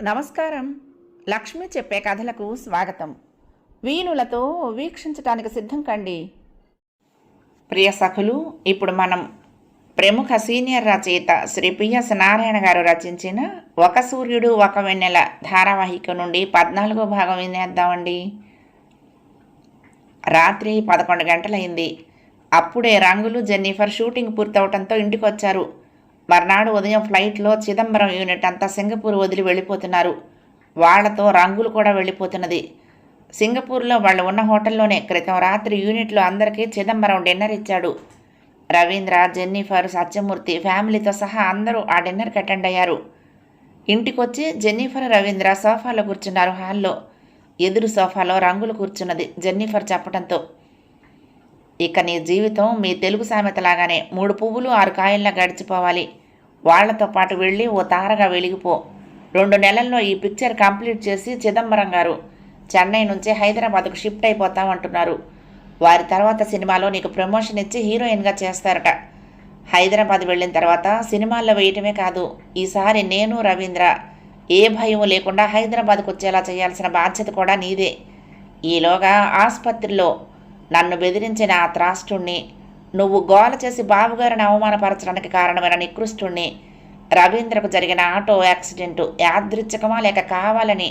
నమస్కారం. లక్ష్మి చెప్పే కథలకు స్వాగతం. వీణులతో వీక్షించటానికి సిద్ధం కండి. ప్రియ సఖులు, ఇప్పుడు మనం ప్రముఖ సీనియర్ రచయిత శ్రీ పిఎస్ నారాయణ గారు రచించిన ఒక సూర్యుడు ఒక వెన్నెల ధారావాహిక నుండి 14వ భాగం వినేద్దామండి. రాత్రి 11 గంటలైంది. అప్పుడే రంగులు, జెన్నిఫర్ షూటింగ్ పూర్తవటంతో ఇంటికి వచ్చారు. మర్నాడు ఉదయం ఫ్లైట్లో చిదంబరం యూనిట్ అంతా సింగపూర్ వదిలి వెళ్ళిపోతున్నారు. వాళ్లతో రంగులు కూడా వెళ్ళిపోతున్నది. సింగపూర్లో వాళ్ళు ఉన్న హోటల్లోనే క్రితం రాత్రి యూనిట్లో అందరికీ చిదంబరం డిన్నర్ ఇచ్చాడు. రవీంద్ర, జెన్నిఫర్, సత్యమూర్తి ఫ్యామిలీతో సహా అందరూ ఆ డిన్నర్కి అటెండ్ అయ్యారు. ఇంటికొచ్చి జెన్నిఫర్, రవీంద్ర సోఫాలో కూర్చున్నారు. హాల్లో ఎదురు సోఫాలో రంగులు కూర్చున్నది. జెన్నిఫర్ చెప్పడంతో, ఇక నీ జీవితం మీ తెలుగు సామెతలాగానే 3 పువ్వులు 6 కాయల్లా గడిచిపోవాలి. వాళ్లతో పాటు వెళ్ళి ఓ తారగా వెలిగిపో. 2 నెలల్లో ఈ పిక్చర్ కంప్లీట్ చేసి చిదంబరం గారు చెన్నై నుంచి హైదరాబాద్కు షిఫ్ట్ అయిపోతామంటున్నారు. వారి తర్వాత సినిమాలో నీకు ప్రమోషన్ ఇచ్చి హీరోయిన్గా చేస్తారట. హైదరాబాద్ వెళ్ళిన తర్వాత సినిమాల్లో వేయటమే కాదు, ఈసారి నేను, రవీంద్ర ఏ భయం లేకుండా హైదరాబాద్కు వచ్చేలా చేయాల్సిన బాధ్యత కూడా నీదే. ఈలోగా ఆసుపత్రిలో నన్ను బెదిరించిన ఆ త్రాష్టుణ్ణి, నువ్వు గోల చేసి బాబుగారిని అవమానపరచడానికి కారణమైన నికృష్టుణ్ణి, రవీంద్రకు జరిగిన ఆటో యాక్సిడెంటు యాదృచ్ఛికమా లేక కావాలని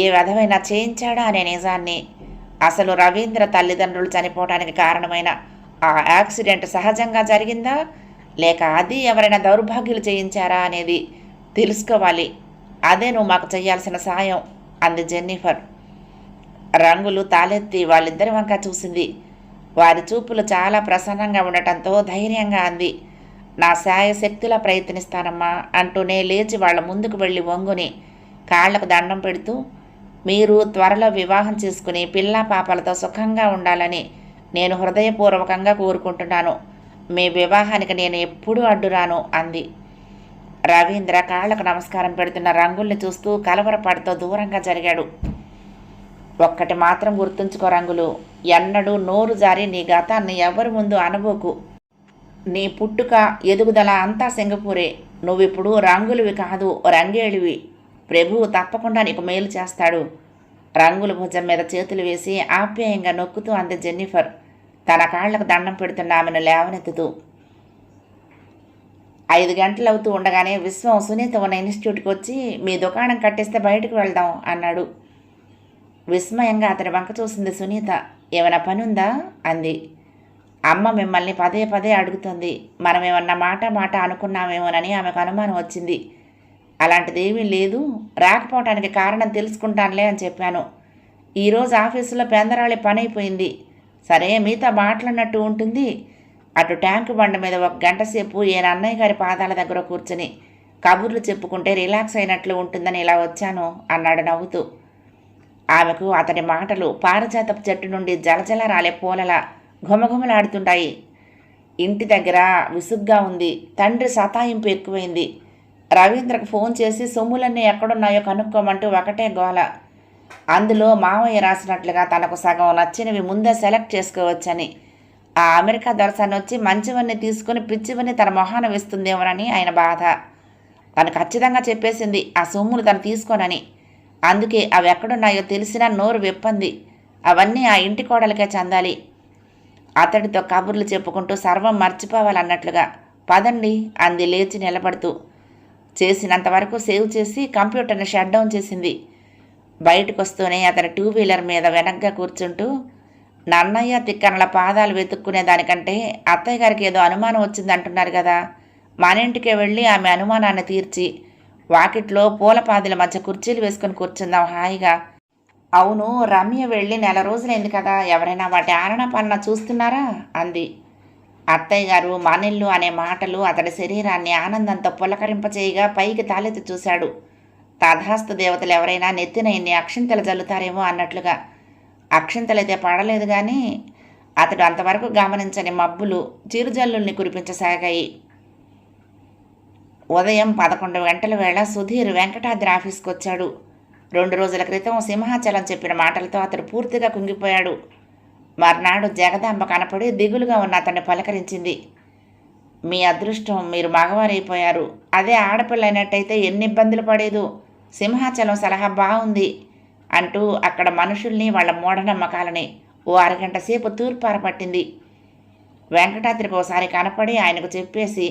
ఏ విధమైనా చేయించాడా అనే నిజాన్ని, అసలు రవీంద్ర తల్లిదండ్రులు చనిపోవడానికి కారణమైన ఆ యాక్సిడెంట్ సహజంగా జరిగిందా లేక అది ఎవరైనా దౌర్భాగ్యులు చేయించారా అనేది తెలుసుకోవాలి. అదే నువ్వు మాకు చేయాల్సిన సాయం అంది జెన్నిఫర్. రంగులు తాలెత్తి వాళ్ళిద్దరి వంక చూసింది. వారి చూపులు చాలా ప్రసన్నంగా ఉండటంతో ధైర్యంగా అంది, నా శాయశక్తిలా ప్రయత్నిస్తానమ్మా అంటూనే లేచి వాళ్ళ ముందుకు వెళ్ళి వంగుని కాళ్లకు దండం పెడుతూ, మీరు త్వరలో వివాహం చేసుకుని పిల్లా పాపలతో సుఖంగా ఉండాలని నేను హృదయపూర్వకంగా కోరుకుంటున్నాను. మీ వివాహానికి నేను ఎప్పుడూ అడ్డురాను అంది. రవీంద్ర కాళ్లకు నమస్కారం పెడుతున్న రంగుల్ని చూస్తూ కలవరపడుతూ దూరంగా జరిగాడు. ఒక్కటి మాత్రం గుర్తుంచుకో రంగులు, ఎన్నడూ నోరు జారి నీ గతాన్ని ఎవరి ముందు అనబోకు. నీ పుట్టుక, ఎదుగుదల అంతా సింగపూరే. నువ్విప్పుడు రంగులువి కాదు, రంగేళివి. ప్రభువు తప్పకుండా నీకు మేలు చేస్తాడు. రంగుల భుజం మీద చేతులు వేసి ఆప్యాయంగా నొక్కుతూ అంది జెన్నిఫర్, తన కాళ్లకు దండం పెడుతున్న ఆమెను లేవనెత్తుతూ. 5 గంటలవుతూ ఉండగానే విశ్వం సునీత ఉన్న ఇన్స్టిట్యూట్కి వచ్చి, మీ దుకాణం కట్టేస్తే బయటకు వెళ్దాం అన్నాడు. విస్మయంగా అతని వంక చూసింది సునీత. ఏమైనా పని ఉందా అంది. అమ్మ మిమ్మల్ని పదే పదే అడుగుతుంది. మనం ఏమన్నా మాట అనుకున్నామేమోనని ఆమెకు అనుమానం వచ్చింది. అలాంటిదేమీ లేదు, రాకపోవటానికి కారణం తెలుసుకుంటానులే అని చెప్పాను. ఈరోజు ఆఫీసులో పెందరాళి పని అయిపోయింది. సరే మీతో మాట్లాడినట్టు ఉంటుంది. అటు ట్యాంకు బండ మీద 1 గంట సేపు ఈయన అన్నయ్య గారి పాదాల దగ్గర కూర్చుని కబుర్లు చెప్పుకుంటే రిలాక్స్ అయినట్లు ఉంటుందని ఇలా వచ్చాను అన్నాడు నవ్వుతూ. ఆమెకు అతని మాటలు పారిజాతపు చెట్టు నుండి జలజల రాలే పూలలా ఘుమఘుమలాడుతుంటాయి. ఇంటి దగ్గర విసుగ్గా ఉంది. తండ్రి సతాయింపు ఎక్కువైంది. రవీంద్రకు ఫోన్ చేసి సొమ్ములన్నీ ఎక్కడున్నాయో కనుక్కోమంటూ ఒకటే గోల. అందులో మావయ్య రాసినట్లుగా తనకు సగం నచ్చినవి ముందే సెలెక్ట్ చేసుకోవచ్చని. ఆ అమెరికా దొరసాన్ని వచ్చి మంచివన్నీ తీసుకుని పిచ్చివన్నీ తన మొహాన వేస్తుందేమోనని ఆయన బాధ. తను ఖచ్చితంగా చెప్పేసింది ఆ సొమ్ములు తను తీసుకోనని. అందుకే అవి ఎక్కడున్నాయో తెలిసినా నోరు విప్పంది. అవన్నీ ఆ ఇంటి కోడలకే చెందాలి. అతడితో కబుర్లు చెప్పుకుంటూ సర్వం మర్చిపోవాలన్నట్లుగా. పదండి అంది లేచి నిలబడుతూ. చేసినంతవరకు సేవ్ చేసి కంప్యూటర్ని షట్ డౌన్ చేసింది. బయటకు వస్తూనే అతని 2 వీలర్ మీద వెనక్గా కూర్చుంటూ, నన్నయ్య తిక్కనల పాదాలు వెతుక్కునే దానికంటే అత్తయ్య గారికి ఏదో అనుమానం వచ్చిందంటున్నారు కదా, మన ఇంటికే వెళ్ళి ఆమె అనుమానాన్ని తీర్చి వాకిట్లో పూల పాదుల మధ్య కుర్చీలు వేసుకుని కూర్చుందాం హాయిగా. అవును, రమ్య వెళ్ళి 4 రోజులైంది కదా, ఎవరైనా వాటి ఆలన పాలన చూస్తున్నారా అంది. అత్తయ్య గారు మానిల్లు అనే మాటలు అతడి శరీరాన్ని ఆనందంతో పులకరింపచేయగా పైకి తాలెత్తి చూశాడు. తథాస్తు దేవతలు ఎవరైనా నెత్తిన ఇన్ని అక్షింతలు జల్లుతారేమో అన్నట్లుగా. అక్షింతలైతే పడలేదు కానీ అతడు అంతవరకు గమనించని మబ్బులు చిరుజల్లుల్ని కురిపించసాగాయి. ఉదయం 11 గంటల వేళ సుధీర్ వెంకటాద్రి ఆఫీస్కి వచ్చాడు. 2 రోజుల క్రితం సింహాచలం చెప్పిన మాటలతో అతడు పూర్తిగా కుంగిపోయాడు. మర్నాడు జగదాంబ కనపడి దిగులుగా ఉన్న అతన్ని పలకరించింది. మీ అదృష్టం, మీరు మగవారైపోయారు. అదే ఆడపిల్ల అయినట్టయితే ఎన్ని ఇబ్బందులు పడేదో. సింహాచలం సలహా బాగుంది అంటూ అక్కడ మనుషుల్ని, వాళ్ళ మూఢనమ్మకాలని ఓ అరగంట సేపు తూర్పార పట్టింది. వెంకటాద్రికి ఓసారి కనపడి ఆయనకు చెప్పేసి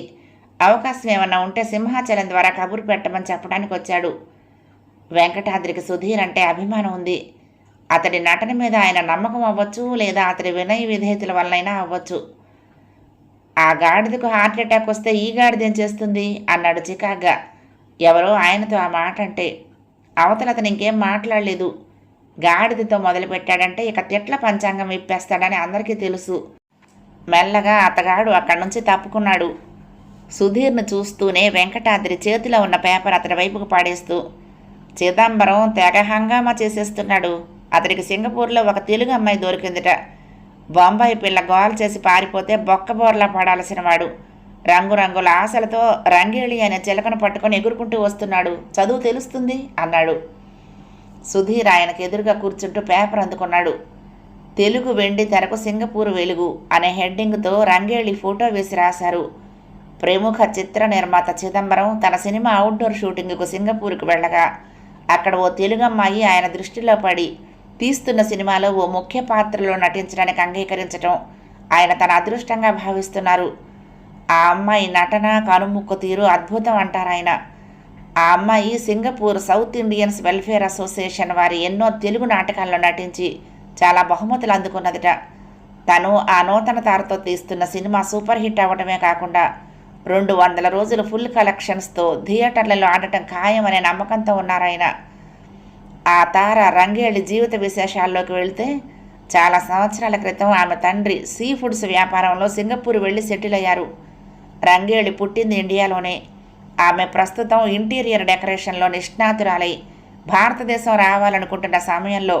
అవకాశం ఏమన్నా ఉంటే సింహాచలం ద్వారా కబురు పెట్టమని చెప్పడానికి వచ్చాడు. వెంకటాద్రికి సుధీర్ అంటే అభిమానం ఉంది. అతడి నటన మీద ఆయన నమ్మకం అవ్వచ్చు, లేదా అతడి వినయ విధేయతల వల్లైనా అవ్వచ్చు. ఆ గాడిదకు హార్ట్ అటాక్ వస్తే ఈ గాడిదేం చేస్తుంది అన్నాడు చికాగ్గా. ఎవరో ఆయనతో ఆ మాట అంటే అవతల అతను ఇంకేం మాట్లాడలేదు. గాడిదతో మొదలుపెట్టాడంటే ఇక తిట్ల పంచాంగం విప్పేస్తాడని అందరికీ తెలుసు. మెల్లగా అతగాడు అక్కడి నుంచి తప్పుకున్నాడు. సుధీర్ను చూస్తూనే వెంకటాద్రి చేతిలో ఉన్న పేపర్ అతడి వైపుకు పాడేస్తూ, చిదంబరం తెగ హంగామా చేసేస్తున్నాడు. అతడికి సింగపూర్లో ఒక తెలుగు అమ్మాయి దొరికిందిట. బొంబాయి పిల్ల గోల్ చేసి పారిపోతే బొక్కబోర్లా పడాల్సిన వాడు రంగురంగుల ఆశలతో రంగేళి అనే చిలకను పట్టుకొని ఎగురుకుంటూ వస్తున్నాడు. చదువు తెలుస్తుంది అన్నాడు. సుధీర్ ఆయనకు ఎదురుగా కూర్చుంటూ పేపర్ అందుకున్నాడు. తెలుగు వెండి తెరకు సింగపూర్ వెలుగు అనే హెడ్డింగ్తో రంగేళి ఫోటో వేసి రాశారు. ప్రముఖ చిత్ర నిర్మాత చిదంబరం తన సినిమా అవుట్డోర్ షూటింగ్కు సింగపూర్కు వెళ్ళగా అక్కడ ఓ తెలుగమ్మాయి ఆయన దృష్టిలో పడి తీస్తున్న సినిమాలో ఓ ముఖ్య పాత్రలో నటించడానికి అంగీకరించడం ఆయన తన అదృష్టంగా భావిస్తున్నారు. ఆ అమ్మాయి నటన, కనుముక్కు తీరు అద్భుతం అంటారాయన. ఆ అమ్మాయి Singapore south Indians welfare association వారి ఎన్నో తెలుగు నాటకాల్లో నటించి చాలా బహుమతులు అందుకున్నదిట. తను ఆ నూతన తారతో తీస్తున్న సినిమా సూపర్ హిట్ అవ్వడమే కాకుండా 200 రోజులు ఫుల్ కలెక్షన్స్తో థియేటర్లలో ఆడటం ఖాయమనే నమ్మకంతో ఉన్నారాయన. ఆ తార రంగేళి జీవిత విశేషాల్లోకి వెళితే చాలా సంవత్సరాల క్రితం ఆమె తండ్రి సీ ఫుడ్స్ వ్యాపారంలో సింగపూర్ వెళ్ళి సెటిల్ అయ్యారు. రంగేళి పుట్టింది ఇండియాలోనే. ఆమె ప్రస్తుతం ఇంటీరియర్ డెకరేషన్లో నిష్ణాతురాలై భారతదేశం రావాలనుకుంటున్న సమయంలో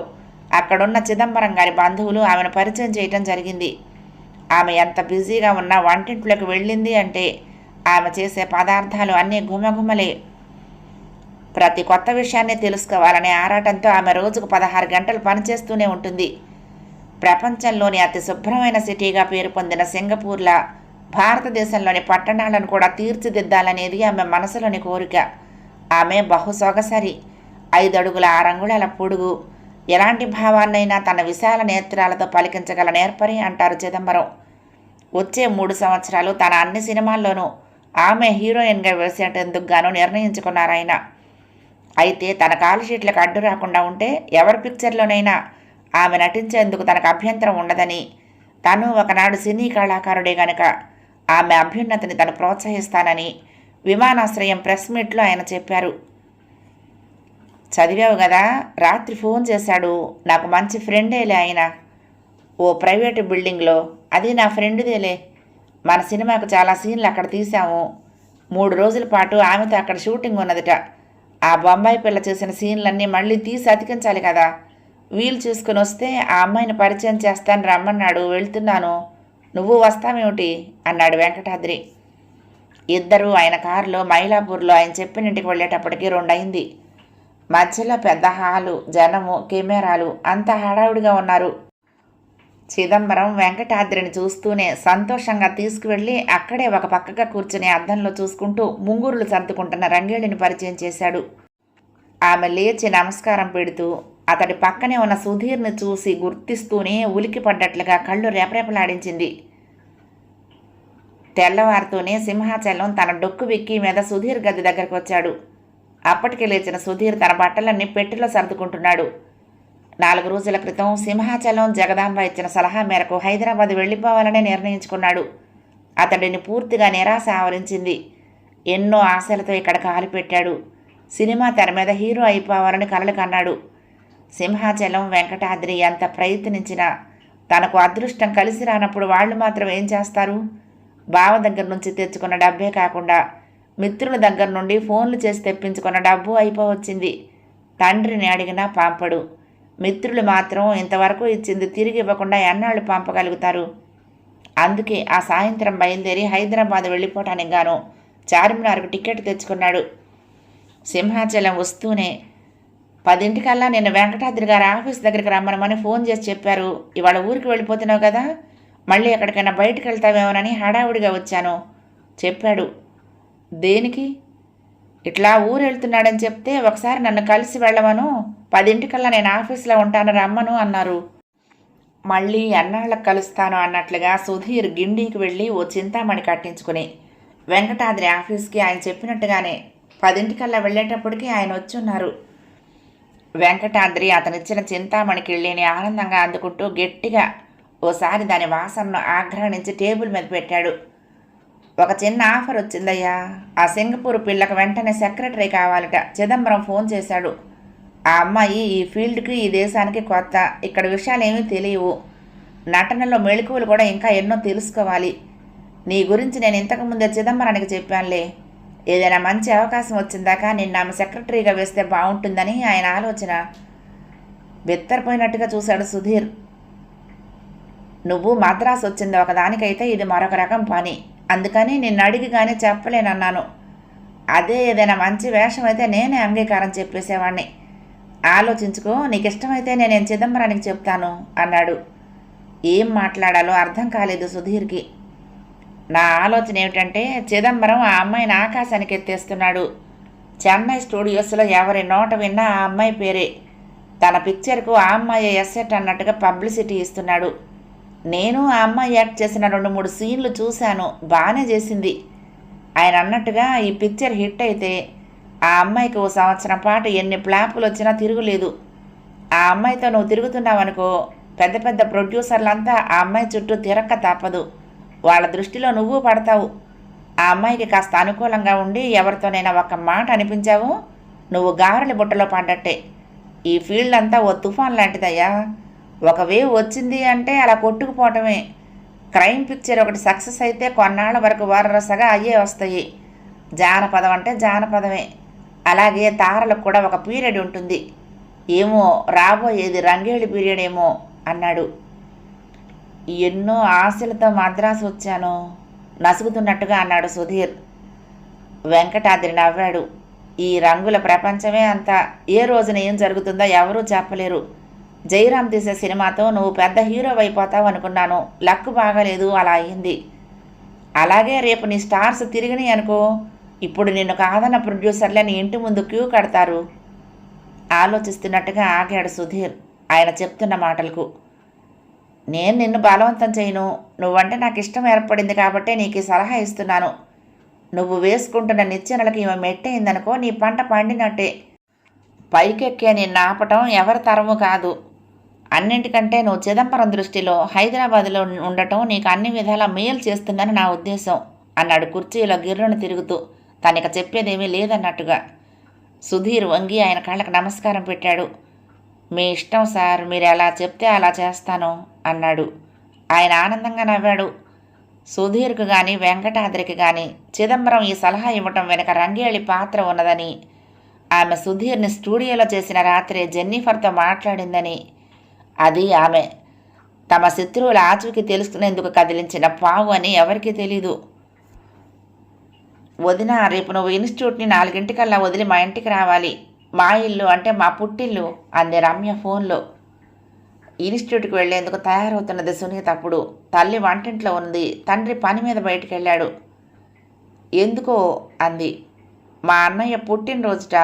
అక్కడున్న చిదంబరం గారి బంధువులు ఆమెను పరిచయం చేయటం జరిగింది. ఆమె ఎంత బిజీగా ఉన్నా వంటింట్లోకి వెళ్ళింది అంటే ఆమె చేసే పదార్థాలు అన్నీ గుమగుమలే. ప్రతి కొత్త విషయాన్ని తెలుసుకోవాలనే ఆరాటంతో ఆమె రోజుకు 16 గంటలు పనిచేస్తూనే ఉంటుంది. ప్రపంచంలోని అతి శుభ్రమైన సిటీగా పేరు పొందిన సింగపూర్లా భారతదేశంలోని పట్టణాలను కూడా తీర్చిదిద్దాలనేది ఆమె మనసులోని కోరిక. ఆమె బహుసొగసరి, 5 అడుగుల 6 అంగుళాల పొడుగు, ఎలాంటి భావాన్నైనా తన విశాల నేత్రాలతో పలికించగల నేర్పరి అంటారు చిదంబరం. వచ్చే 3 సంవత్సరాలు తన అన్ని సినిమాల్లోనూ ఆమె హీరోయిన్గా వేసేటందుకు గాను నిర్ణయించుకున్నారాయన. అయితే తన కాల్ షీట్లకు అడ్డు రాకుండా ఉంటే ఎవరి పిక్చర్లోనైనా ఆమె నటించేందుకు తనకు అభ్యంతరం ఉండదని, తను ఒకనాడు సినీ కళాకారుడే గనుక ఆమె అభ్యున్నతిని తను ప్రోత్సహిస్తానని విమానాశ్రయం ప్రెస్ మీట్లో ఆయన చెప్పారు. చదివావు కదా, రాత్రి ఫోన్ చేశాడు. నాకు మంచి ఫ్రెండేలే ఆయన, ఓ ప్రైవేటు బిల్డింగ్లో. అది నా ఫ్రెండ్దేలే. మన సినిమాకు చాలా సీన్లు అక్కడ తీసాము. 3 రోజుల పాటు ఆమెతో అక్కడ షూటింగ్ ఉన్నదిట. ఆ బొంబాయి పిల్ల చేసిన సీన్లన్నీ మళ్ళీ తీసి అతికించాలి కదా. వీలు చూసుకుని వస్తే ఆ అమ్మాయిని పరిచయం చేస్తాను రమ్మన్నాడు. వెళ్తున్నాను, నువ్వు వస్తావేమిటి అన్నాడు వెంకటాద్రి. ఇద్దరూ ఆయన కారులో మైలాపూర్లో ఆయన చెప్పిన ఇంటికి వెళ్ళేటప్పటికి 2 అయింది. మధ్యలో పెద్ద హాలు, జనము, కెమెరాలు, అంతా హడావుడిగా ఉన్నారు. చిదంబరం వెంకటాద్రిని చూస్తూనే సంతోషంగా తీసుకువెళ్ళి అక్కడే ఒక పక్కగా కూర్చుని అద్దంలో చూసుకుంటూ ముంగురులు సర్దుకుంటున్న రంగేళిని పరిచయం చేశాడు. ఆమె లేచి నమస్కారం పెడుతూ అతడి పక్కనే ఉన్న సుధీర్ని చూసి గుర్తిస్తూనే ఉలికి పడ్డట్లుగా కళ్ళు రేపరేపలాడించింది. తెల్లవారితోనే సింహాచలం తన డొక్కు విక్కి మీద సుధీర్ గది దగ్గరకు వచ్చాడు. అప్పటికే లేచిన సుధీర్ తన బట్టలన్నీ పెట్టెలో సర్దుకుంటున్నాడు. 4 రోజుల క్రితం సింహాచలం జగదాంబ ఇచ్చిన సలహా మేరకు హైదరాబాద్ వెళ్ళిపోవాలనే నిర్ణయించుకున్నాడు. అతడిని పూర్తిగా నిరాశ ఆవరించింది. ఎన్నో ఆశలతో ఇక్కడ కాలు పెట్టాడు. సినిమా తెర మీద హీరో అయిపోవాలని కలలు కన్నాడు. సింహాచలం, వెంకటాద్రి ఎంత ప్రయత్నించినా తనకు అదృష్టం కలిసి రానప్పుడు వాళ్ళు మాత్రం ఏం చేస్తారు? బావ దగ్గర నుంచి తెచ్చుకున్న డబ్బే కాకుండా మిత్రుల దగ్గర నుండి ఫోన్లు చేసి తెప్పించుకున్న డబ్బు అయిపోవచ్చింది. తండ్రిని అడిగినా పంపడు. మిత్రులు మాత్రం ఇంతవరకు ఇచ్చింది తిరిగి ఇవ్వకుండా ఎన్నాళ్ళు పంపగలుగుతారు? అందుకే ఆ సాయంత్రం బయలుదేరి హైదరాబాద్ వెళ్ళిపోవటానికి గాను చార్మినార్కు టికెట్ తెచ్చుకున్నాడు. సింహాచలం వస్తూనే 10 నిన్న వెంకటాద్రి గారి ఆఫీస్ దగ్గరికి రమ్మనమని ఫోన్ చేసి చెప్పారు. ఇవాళ ఊరికి వెళ్ళిపోతున్నావు కదా, మళ్ళీ ఎక్కడికైనా బయటకు వెళ్తావేమోనని హడావుడిగా వచ్చాను. చెప్పాడు. దేనికి? ఇట్లా ఊరు వెళ్తున్నాడని చెప్తే ఒకసారి నన్ను కలిసి వెళ్ళమను, 10 నేను ఆఫీస్లో ఉంటాను రమ్మను అన్నారు. మళ్ళీ ఎన్నాళ్ళకు కలుస్తాను అన్నట్లుగా సుధీర్ గిండికి వెళ్ళి ఓ చింతామణి కట్టించుకుని వెంకటాద్రి ఆఫీస్కి ఆయన చెప్పినట్టుగానే 10 వెళ్ళేటప్పటికి ఆయన వచ్చున్నారు. వెంకటాద్రి అతనిచ్చిన చింతామణికి వెళ్ళిని ఆనందంగా అందుకుంటూ గట్టిగా ఓసారి దాని వాసనను ఆఘ్రానించి టేబుల్ మీద పెట్టాడు. ఒక చిన్న ఆఫర్ వచ్చిందయ్యా. ఆ సింగపూర్ పిల్లకు వెంటనే సెక్రటరీ కావాలట. చిదంబరం ఫోన్ చేశాడు. ఆ అమ్మాయి ఈ ఫీల్డ్కి ఈ దేశానికి కొత్త. ఇక్కడ విషయాలు ఏమీ తెలియవు. నటనలో మెళకువలు కూడా ఇంకా ఎన్నో తెలుసుకోవాలి. నీ గురించి నేను ఇంతకుముందే చిదంబరానికి చెప్పానులే. ఏదైనా మంచి అవకాశం వచ్చిందాకా నిన్న ఆమె సెక్రటరీగా వేస్తే బాగుంటుందని ఆయన ఆలోచన. బెత్తరపోయినట్టుగా చూశాడు సుధీర్. నువ్వు మద్రాసు వచ్చింది ఒకదానికైతే ఇది మరొక రకం పని. అందుకని నిన్ను అడిగి కానీ చెప్పలేనన్నాను. అదే ఏదైనా మంచి వేషం అయితే నేనే అంగీకారం చెప్పేసేవాడిని. ఆలోచించుకో, నీకు ఇష్టమైతే నేనేం చిదంబరానికి చెప్తాను అన్నాడు. ఏం మాట్లాడాలో అర్థం కాలేదు సుధీర్కి. నా ఆలోచన ఏమిటంటే చిదంబరం ఆ అమ్మాయిని ఆకాశానికి ఎత్తేస్తున్నాడు. చెన్నై స్టూడియోస్లో ఎవరి నోట విన్నా ఆ అమ్మాయి పేరే. తన పిక్చర్కు ఆ అమ్మాయి ఎస్సెట్ అన్నట్టుగా పబ్లిసిటీ ఇస్తున్నాడు. నేను ఆ అమ్మాయి యాక్ట్ చేసిన 2-3 సీన్లు చూశాను. బాగానే చేసింది. ఆయన అన్నట్టుగా ఈ పిక్చర్ హిట్ అయితే ఆ అమ్మాయికి ఓ సంవత్సరం పాటు ఎన్ని ప్లాపులు వచ్చినా తిరుగులేదు. ఆ అమ్మాయితో నువ్వు తిరుగుతున్నావనుకో, పెద్ద పెద్ద ప్రొడ్యూసర్లంతా ఆ అమ్మాయి చుట్టూ తిరక్క తప్పదు. వాళ్ళ దృష్టిలో నువ్వు పడతావు. ఆ అమ్మాయికి కాస్త అనుకూలంగా ఉండి ఎవరితోనైనా ఒక్క మాట అనిపించావు, నువ్వు గారెల బుట్టలో పడ్డట్టే. ఈ ఫీల్డ్ అంతా ఓ తుఫాన్ లాంటిదయ్యా. ఒక వేవ్ వచ్చింది అంటే అలా కొట్టుకుపోవటమే. క్రైమ్ పిక్చర్ ఒకటి సక్సెస్ అయితే కొన్నాళ్ళ వరకు వరసగా అయ్యే వస్తాయి. జానపదం అంటే జానపదమే. అలాగే తారలకు కూడా ఒక పీరియడ్ ఉంటుంది. ఏమో రాబోయేది రంగేళి పీరియడ్ ఏమో అన్నాడు. ఎన్నో ఆశలతో మద్రాసు వచ్చాను నసుగుతున్నట్టుగా అన్నాడు సుధీర్. వెంకటాద్రి నవ్వాడు. ఈ రంగుల ప్రపంచమే అంతా. ఏ రోజున ఏం జరుగుతుందో ఎవరూ చెప్పలేరు. జయరాం తీసే సినిమాతో నువ్వు పెద్ద హీరో అయిపోతావు అనుకున్నాను. లక్ బాగాలేదు, అలా అయింది. అలాగే రేపు నీ స్టార్స్ తిరిగినాయి అనుకో, ఇప్పుడు నిన్ను కాదన్న ప్రొడ్యూసర్లే నీ ఇంటి ముందు క్యూ కడతారు. ఆలోచిస్తున్నట్టుగా ఆగాడు సుధీర్ ఆయన చెప్తున్న మాటలకు. నేను నిన్ను బలవంతం చేయను. నువ్వంటే నాకు ఇష్టం ఏర్పడింది కాబట్టే నీకు ఈ సలహా ఇస్తున్నాను. నువ్వు వేసుకుంటున్న నిచ్చెనలకు ఈమె మెట్టయిందనుకో, నీ పంట పండినట్టే. పైకెక్కే నిన్ను ఆపటం ఎవరి తరము కాదు. అన్నింటికంటే నువ్వు చిదంబరం దృష్టిలో హైదరాబాదులో ఉండటం నీకు అన్ని విధాలా మేలు చేస్తుందని నా ఉద్దేశం అన్నాడు కుర్చీలో గిర్రును తిరుగుతూ, తనక చెప్పేదేమీ లేదన్నట్టుగా. సుధీర్ వంగి ఆయన కళ్ళకు నమస్కారం పెట్టాడు. మీ ఇష్టం సార్, మీరు ఎలా చెప్తే అలా చేస్తాను అన్నాడు. ఆయన ఆనందంగా నవ్వాడు. సుధీర్కు కానీ వెంకటాద్రికి కానీ చిదంబరం ఈ సలహా ఇవ్వటం వెనక రంగేళి పాత్ర ఉన్నదని, ఆమె సుధీర్ని స్టూడియోలో చేసిన రాత్రే జెన్నిఫర్తో మాట్లాడిందని, అది ఆమె తమ శత్రువుల ఆచూకీ తెలుసుకునేందుకు కదిలించిన పావు అని ఎవరికీ తెలీదు. వదిన, రేపు నువ్వు ఇన్స్టిట్యూట్ని 4 వదిలి మా ఇంటికి రావాలి. మా ఇల్లు అంటే మా పుట్టిల్లు అంది రమ్య ఫోన్లో. ఇన్స్టిట్యూట్కి వెళ్లేందుకు తయారవుతున్నది సునీత. అప్పుడు తల్లి వంటింట్లో ఉంది, తండ్రి పని మీద బయటికి వెళ్ళాడు. ఎందుకో అంది. మా అన్నయ్య పుట్టినరోజుట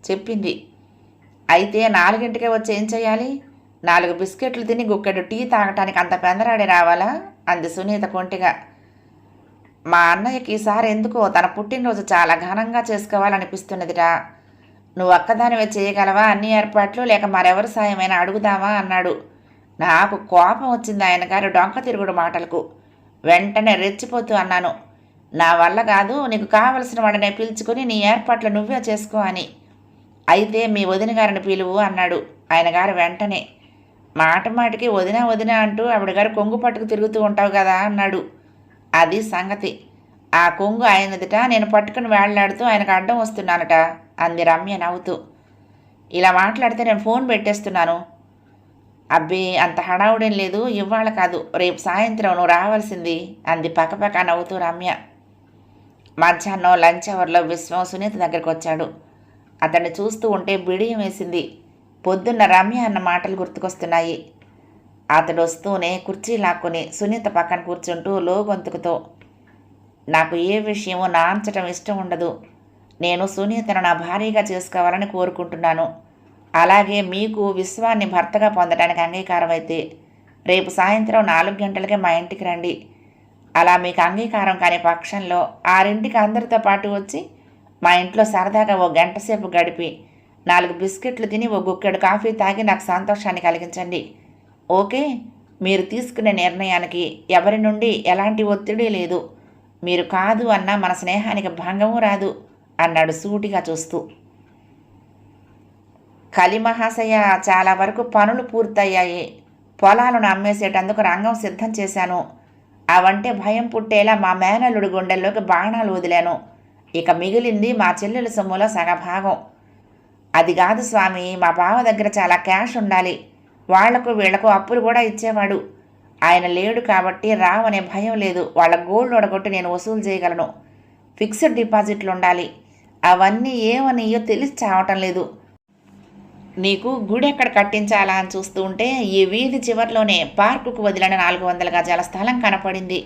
చెప్పింది. అయితే 4 వచ్చి ఏం చేయాలి? 4 బిస్కెట్లు తిని గుక్కెడు టీ తాగటానికి అంత పెందరాడి రావాలా అంది సునీత కొంటిగా. మా అన్నయ్యకి ఈసారి ఎందుకో తన పుట్టినరోజు చాలా ఘనంగా చేసుకోవాలనిపిస్తున్నదిరా. నువ్వు ఒక్కదానివే చేయగలవా అన్ని ఏర్పాట్లు, లేక మరెవరి సాయమైనా అడుగుదావా అన్నాడు. నాకు కోపం వచ్చింది ఆయన గారు డొంక తిరుగుడు మాటలకు. వెంటనే రెచ్చిపోతూ అన్నాను, నా వల్ల కాదు, నీకు కావలసిన వాడిని పిలుచుకొని నీ ఏర్పాట్లు నువ్వే చేసుకో అని. అయితే మీ వదిన గారిని పిలువు అన్నాడు ఆయన గారు వెంటనే. మాట మాటికి వదిన వదిన అంటూ ఆవిడ గారు కొంగు పట్టుకు తిరుగుతూ ఉంటావు కదా అన్నాడు. అది సంగతి. ఆ కొంగు ఆయనదిట, నేను పట్టుకుని వేళ్లాడుతూ ఆయనకు అడ్డం వస్తున్నానట అంది రమ్య నవ్వుతూ. ఇలా మాట్లాడితే నేను ఫోన్ పెట్టేస్తున్నాను. అబ్బే, అంత హడావుడేం లేదు. ఇవాళ కాదు, రేపు సాయంత్రం నువ్వు రావాల్సింది అంది పక్కపక్క నవ్వుతూ రమ్య. మధ్యాహ్నం లంచ్ అవర్లో విశ్వం సునీత దగ్గరికి వచ్చాడు. అతన్ని చూస్తూ ఉంటే బిడియం వేసింది. పొద్దున్న రమ్య అన్న మాటలు గుర్తుకొస్తున్నాయి. అతడు వస్తూనే కుర్చీ లాక్కుని సునీత పక్కన కూర్చుంటూ లోగొంతుకుతో, నాకు ఏ విషయమో నాంచటం ఇష్టం ఉండదు. నేను సునీతను నా భార్యగా చేసుకోవాలని కోరుకుంటున్నాను. అలాగే మీకు విశ్వాన్ని భర్తగా పొందడానికి అంగీకారం అయితే రేపు సాయంత్రం 4 గంటలకే మా ఇంటికి రండి. అలా మీకు అంగీకారం కాని పక్షంలో 6ంటికి అందరితో పాటు వచ్చి మా ఇంట్లో సరదాగా ఓ గంట సేపు గడిపి 4 బిస్కెట్లు తిని ఓ గుక్కెడు కాఫీ తాగి నాకు సంతోషాన్ని కలిగించండి. ఓకే? మీరు తీసుకునే నిర్ణయానికి ఎవరి నుండి ఎలాంటి ఒత్తిడి లేదు. మీరు కాదు అన్నా మన స్నేహానికి భంగము రాదు అన్నాడు సూటిగా చూస్తూ. కలిమహాశయ, చాలా వరకు పనులు పూర్తయ్యాయి. పొలాలను అమ్మేసేటందుకు రంగం సిద్ధం చేశాను. అవంటే భయం పుట్టేలా మా మేనల్లుడి గుండెల్లోకి బాణాలు వదిలాను. ఇక మిగిలింది మా చెల్లెల సొమ్ములో సగభాగం. అది కాదు స్వామి, మా బావ దగ్గర చాలా క్యాష్ ఉండాలి. వాళ్లకు వీళ్లకు అప్పులు కూడా ఇచ్చేవాడు. ఆయన లేడు కాబట్టి రావనే భయం లేదు. వాళ్ళ గోల్డ్ ఒడగొట్టి నేను వసూలు చేయగలను. ఫిక్స్డ్ డిపాజిట్లు ఉండాలి. అవన్నీ ఏమనియో తెలిసి చావటం లేదు. నీకు గుడి ఎక్కడ కట్టించాలా అని చూస్తూ ఉంటే ఈ వీధి చివరిలోనే పార్కుకు వదిలిన 400 గజాల స్థలం కనపడింది.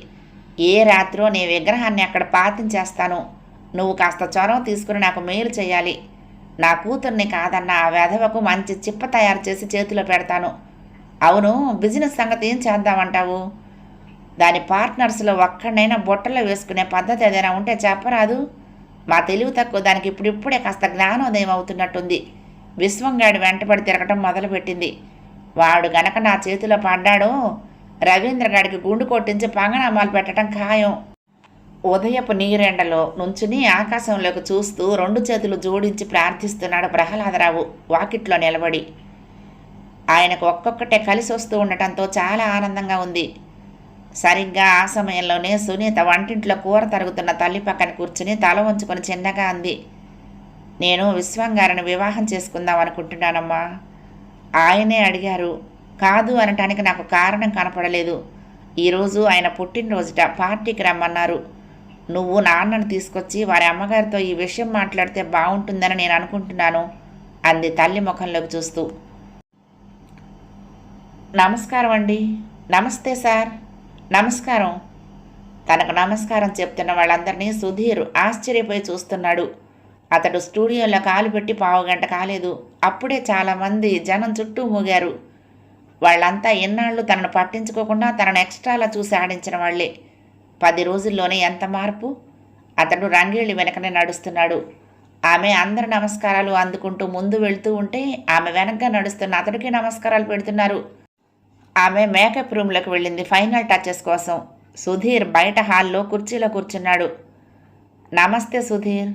ఏ రాత్రో నీ విగ్రహాన్ని అక్కడ పాతించేస్తాను. నువ్వు కాస్త చొరవ తీసుకుని నాకు మేలు చేయాలి. నా కూతుర్ని కాదన్న ఆ వెధవకు మంచి చిప్ప తయారు చేసి చేతిలో పెడతాను. అవును, బిజినెస్ సంగతి ఏం చేద్దామంటావు? దాని పార్ట్నర్స్లో ఒక్కడైనా బుట్టలో వేసుకునే పద్ధతి ఏదైనా ఉంటే చెప్పరాదు? మా తెలివి తక్కువ దానికి ఇప్పుడిప్పుడే కాస్త జ్ఞానోదయం అవుతున్నట్టుంది. విశ్వంగాడి వెంటబడి తిరగటం మొదలుపెట్టింది. వాడు గనక నా చేతిలో పడ్డాడో రవీంద్రగాడికి గుండు కొట్టించి పంగనామాలు పెట్టడం ఖాయం. ఉదయపు నీరెండలో నుంచుని ఆకాశంలోకి చూస్తూ 2 చేతులు జోడించి ప్రార్థిస్తున్నాడు ప్రహ్లాదరావు వాకిట్లో నిలబడి. ఆయనకు ఒక్కొక్కటే కలిసి వస్తూ ఉండటంతో చాలా ఆనందంగా ఉంది. సరిగ్గా ఆ సమయంలోనే సునీత వంటింట్లో కూర తరుగుతున్న తల్లి పక్కన కూర్చుని తల వంచుకొని చిన్నగా అంది. నేను విశ్వంగారిని వివాహం చేసుకుందాం అనుకుంటున్నానమ్మా. ఆయనే అడిగారు. కాదు అనటానికి నాకు కారణం కనపడలేదు. ఈరోజు ఆయన పుట్టినరోజుట పార్టీకి రమ్మన్నారు. నువ్వు నాన్నను తీసుకొచ్చి వారి అమ్మగారితో ఈ విషయం మాట్లాడితే బాగుంటుందని నేను అనుకుంటున్నాను అంది తల్లి ముఖంలోకి చూస్తూ. నమస్కారం అండి. నమస్తే సార్. నమస్కారం. తనకు నమస్కారం చెప్తున్న వాళ్ళందరినీ సుధీర్ ఆశ్చర్యపోయి చూస్తున్నాడు. అతడు స్టూడియోలో కాలు పెట్టి 15 గంట కాలేదు. అప్పుడే చాలామంది జనం చుట్టూ మూగారు. వాళ్ళంతా ఎన్నాళ్ళు తనను పట్టించుకోకుండా తనను ఎక్స్ట్రాలా చూసి ఆడించిన వాళ్లే. 10 రోజుల్లోనే ఎంత మార్పు! అతడు రంగేళ్ళి వెనకనే నడుస్తున్నాడు. ఆమె అందరి నమస్కారాలు అందుకుంటూ ముందు వెళ్తూ ఉంటే ఆమె వెనక్గా నడుస్తున్న అతడికి నమస్కారాలు పెడుతున్నారు. ఆమె మేకప్ రూమ్లోకి వెళ్ళింది ఫైనల్ టచెస్ కోసం. సుధీర్ బయట హాల్లో కుర్చీలో కూర్చున్నాడు. నమస్తే సుధీర్,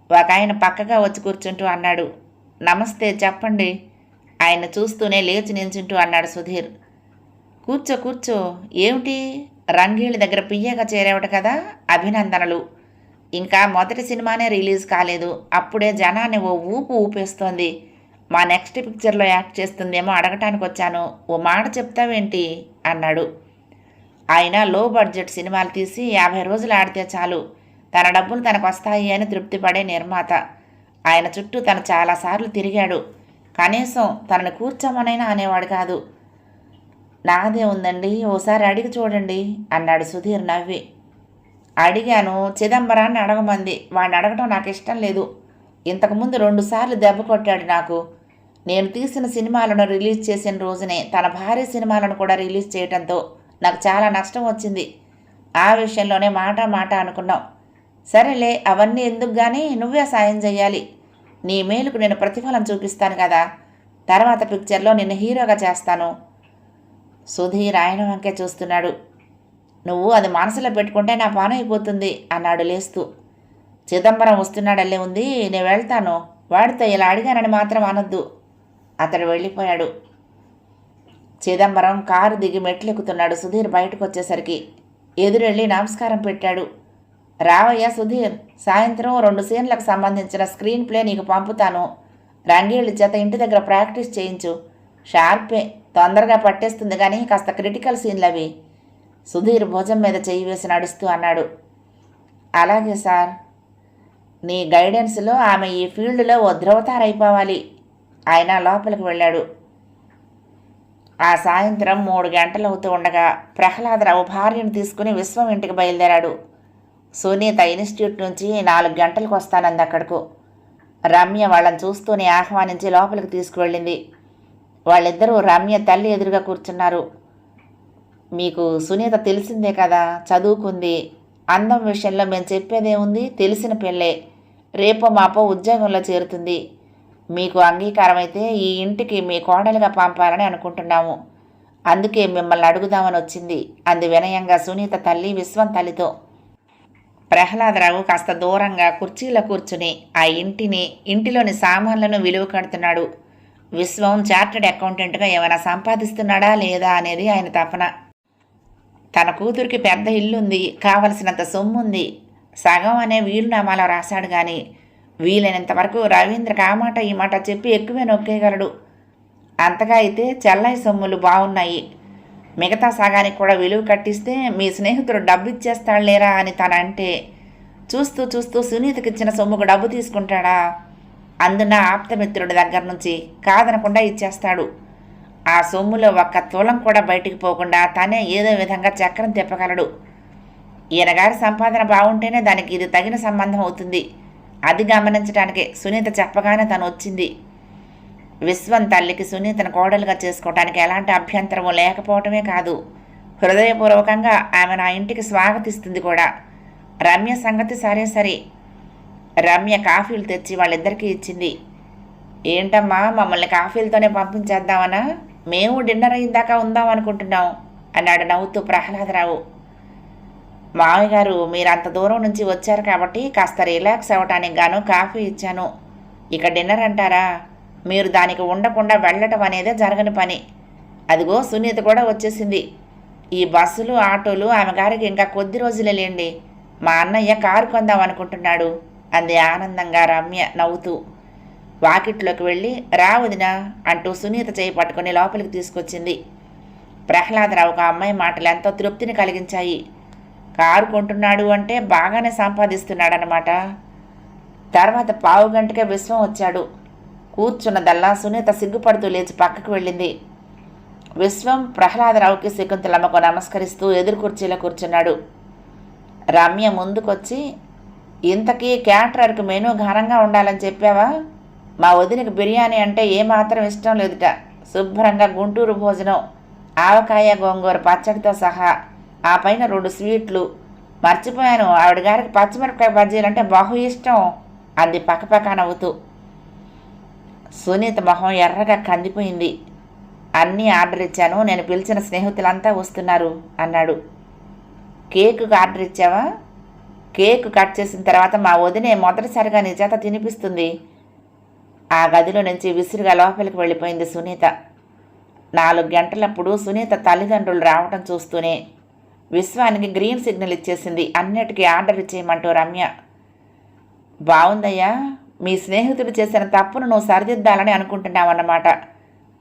ఒక ఆయన పక్కగా వచ్చి కూర్చుంటూ అన్నాడు. నమస్తే, చెప్పండి. ఆయన చూస్తూనే లేచి నించుంటూ అన్నాడు సుధీర్. కూర్చో కూర్చో. ఏమిటి, రంగీళ్ళ దగ్గర పియ్యగా చేరేవట కదా? అభినందనలు. ఇంకా మొదటి సినిమానే రిలీజ్ కాలేదు, అప్పుడే జనాన్ని ఓ ఊపు ఊపేస్తోంది. మా నెక్స్ట్ పిక్చర్లో యాక్ట్ చేస్తుందేమో అడగటానికి వచ్చాను. ఓ మాట చెప్తావేంటి అన్నాడు. ఆయన లో బడ్జెట్ సినిమాలు తీసి 50 రోజులు ఆడితే చాలు, తన డబ్బులు తనకు వస్తాయి అని తృప్తిపడే నిర్మాత. ఆయన చుట్టూ తను చాలాసార్లు తిరిగాడు. కనీసం తనని కూర్చోమనైనా అనేవాడు కాదు. నాదే ఉందండి, ఓసారి అడిగి చూడండి అన్నాడు సుధీర్ నవ్వి. అడిగాను, చిదంబరాన్ని అడగమంది. వాడిని అడగటం నాకు ఇష్టం లేదు. ఇంతకుముందు 2 సార్లు దెబ్బ కొట్టాడు నాకు. నేను తీసిన సినిమాలను రిలీజ్ చేసిన రోజునే తన భారీ సినిమాలను కూడా రిలీజ్ చేయడంతో నాకు చాలా నష్టం వచ్చింది. ఆ విషయంలోనే మాట అనుకున్నాం. సరేలే, అవన్నీ ఎందుకు కానీ నువ్వే సాయం చెయ్యాలి. నీ మేలుకు నేను ప్రతిఫలం చూపిస్తాను కదా. తర్వాత పిక్చర్లో నిన్ను హీరోగా చేస్తాను. సుధీర్ ఆయన వంకే చూస్తున్నాడు. నువ్వు అది మనసులో పెట్టుకుంటే నా పని అయిపోతుంది అన్నాడు లేస్తూ. చిదంబరం వస్తున్నాడల్లే ఉంది, నేను వెళ్తాను. వాడితో ఇలా అడిగానని మాత్రం అనొద్దు. అతడు వెళ్ళిపోయాడు. చిదంబరం కారు దిగి మెట్లెక్కుతున్నాడు. సుధీర్ బయటకు వచ్చేసరికి ఎదురెళ్ళి నమస్కారం పెట్టాడు. రావయ్యా సుధీర్, సాయంత్రం 2 సీన్లకు సంబంధించిన స్క్రీన్ ప్లే నీకు పంపుతాను. రంగేళ్ళ చేత ఇంటి దగ్గర ప్రాక్టీస్ చేయించు. షార్పే, తొందరగా పట్టేస్తుంది కానీ కాస్త క్రిటికల్ సీన్లు అవి. సుధీర్ భుజం మీద చెయ్యి వేసి నడుస్తూ అన్నాడు. అలాగే సార్. నీ గైడెన్స్లో ఆమె ఈ ఫీల్డ్లో ఓ ధ్రువతారైపోవాలి. ఆయన లోపలికి వెళ్ళాడు. ఆ సాయంత్రం 3 గంటలు అవుతూ ఉండగా ప్రహ్లాదరావు భార్యను తీసుకుని విశ్వం ఇంటికి బయలుదేరాడు. సునీత ఇన్స్టిట్యూట్ నుంచి 4 గంటలకు వస్తానంది అక్కడకు. రమ్య వాళ్ళని చూస్తూనే ఆహ్వానించి లోపలికి తీసుకువెళ్ళింది. వాళ్ళిద్దరూ రమ్య తల్లి ఎదురుగా కూర్చున్నారు. మీకు సునీత తెలిసిందే కదా, చదువుకుంది. అందం విషయంలో మేము చెప్పేదేముంది, తెలిసిన పిల్లే. రేపో మాపో ఉద్యోగంలో చేరుతుంది. మీకు అంగీకారం అయితే ఈ ఇంటికి మీ కోడలుగా పంపాలని అనుకుంటున్నాము. అందుకే మిమ్మల్ని అడుగుదామని వచ్చింది అంది వినయంగా సునీత తల్లి విశ్వం తల్లితో. ప్రహ్లాదరావు కాస్త దూరంగా కుర్చీలో కూర్చుని ఆ ఇంటిలోని సామాన్లను విలువ కడుతున్నాడు. విశ్వం చార్టెడ్ అకౌంటెంట్గా ఏమైనా సంపాదిస్తున్నాడా లేదా అనేది ఆయన తపన. తన కూతురికి పెద్ద ఇల్లుంది, కావలసినంత సొమ్ముంది. సగం అనే వీలునామాలో రాశాడు కానీ వీలైనంత వరకు రవీంద్రకి ఆ మాట ఈ మాట చెప్పి ఎక్కువే నొక్కేయగలడు. అంతగా అయితే చెల్లై సొమ్ములు బాగున్నాయి. మిగతా సగానికి కూడా విలువ కట్టిస్తే మీ స్నేహితుడు డబ్బు ఇచ్చేస్తాడులేరా అని తనంటే చూస్తూ చూస్తూ సునీతకిచ్చిన సొమ్ముకు డబ్బు తీసుకుంటాడా? అందున ఆప్తమిత్రుడి దగ్గర నుంచి కాదనకుండా ఇచ్చేస్తాడు. ఆ సొమ్ములో ఒక్క తులం కూడా బయటికి పోకుండా తనే ఏదో విధంగా చక్రం తిప్పగలడు. ఈయనగారి సంపాదన బాగుంటేనే దానికి ఇది తగిన సంబంధం అవుతుంది. అది గమనించడానికే సునీత చెప్పగానే తను వచ్చింది. విశ్వం తల్లికి సునీతను కోడలుగా చేసుకోవడానికి ఎలాంటి అభ్యంతరము లేకపోవటమే కాదు, హృదయపూర్వకంగా ఆమె నా ఇంటికి స్వాగతిస్తుంది కూడా. రమ్య సంగతి సరే. రమ్య కాఫీలు తెచ్చి వాళ్ళిద్దరికీ ఇచ్చింది. ఏంటమ్మా, మమ్మల్ని కాఫీలతోనే పంపించేద్దామనా? మేము డిన్నర్ అయిందాకా ఉందాం అనుకుంటున్నాం అన్నాడు నవ్వుతూ ప్రహ్లాదరావు. మావయ్య గారు, మీరు అంత దూరం నుంచి వచ్చారు కాబట్టి కాస్త రిలాక్స్ అవ్వటానికి గాను కాఫీ ఇచ్చాను. ఇక డిన్నర్ అంటారా? మీరు దానికి ఉండకుండా వెళ్ళటం అనేదే జరగని పని. అదిగో సునీత కూడా వచ్చేసింది. ఈ బస్సులు ఆటోలు ఆమె గారికి ఇంకా కొద్ది రోజులే లేండి. మా అన్నయ్య కారు కొందాం అనుకుంటున్నాడు అంది ఆనందంగా రమ్య నవ్వుతూ. వాకిట్లోకి వెళ్ళి రా వదినా అంటూ సునీత చేయి పట్టుకుని లోపలికి తీసుకొచ్చింది. ప్రహ్లాదరావుకు ఆ అమ్మాయి మాటలు ఎంతో తృప్తిని కలిగించాయి. కారు కొంటున్నాడు అంటే బాగానే సంపాదిస్తున్నాడనమాట. తర్వాత పావుగంటకే విశ్వం వచ్చాడు. కూర్చున్నదల్లా సునీత సిగ్గుపడుతూ లేచి పక్కకు వెళ్ళింది. విశ్వం ప్రహ్లాదరావుకి శకుంతలమ్మకు నమస్కరిస్తూ ఎదురు కుర్చీలో కూర్చున్నాడు. రమ్య ముందుకొచ్చి, ఇంతకీ క్యాటరర్కి మెనూ ఘనంగా ఉండాలని చెప్పావా? మా వదినకి బిర్యానీ అంటే ఏమాత్రం ఇష్టం లేదుట. శుభ్రంగా గుంటూరు భోజనం, ఆవకాయ గోంగూర పచ్చడితో సహా, ఆ పైన 2 స్వీట్లు. మర్చిపోయాను, ఆవిడ గారికి పచ్చిమిరపకాయ బజ్జీలంటే బహు ఇష్టం అంది పక్కపక్క నవ్వుతూ. సునీత మొహం ఎర్రగా కందిపోయింది. అన్నీ ఆర్డర్ ఇచ్చాను, నేను పిలిచిన స్నేహితులంతా వస్తున్నారు అన్నాడు. కేకు ఆర్డర్ ఇచ్చావా? కేకు కట్ చేసిన తర్వాత మా వదినే మొదటిసారిగా నీ చేత తినిపిస్తుంది. ఆ గదిలో నుంచి విసురుగా లోపలికి వెళ్ళిపోయింది సునీత. 4 గంటలప్పుడు సునీత తల్లిదండ్రులు రావటం చూస్తూనే విశ్వానికి గ్రీన్ సిగ్నల్ ఇచ్చేసింది అన్నిటికీ ఆర్డర్ ఇచ్చేయమంటూ రమ్య. బాగుందయ్యా, మీ స్నేహితుడు చేసిన తప్పును నువ్వు సరిదిద్దాలని అనుకుంటున్నావన్నమాట.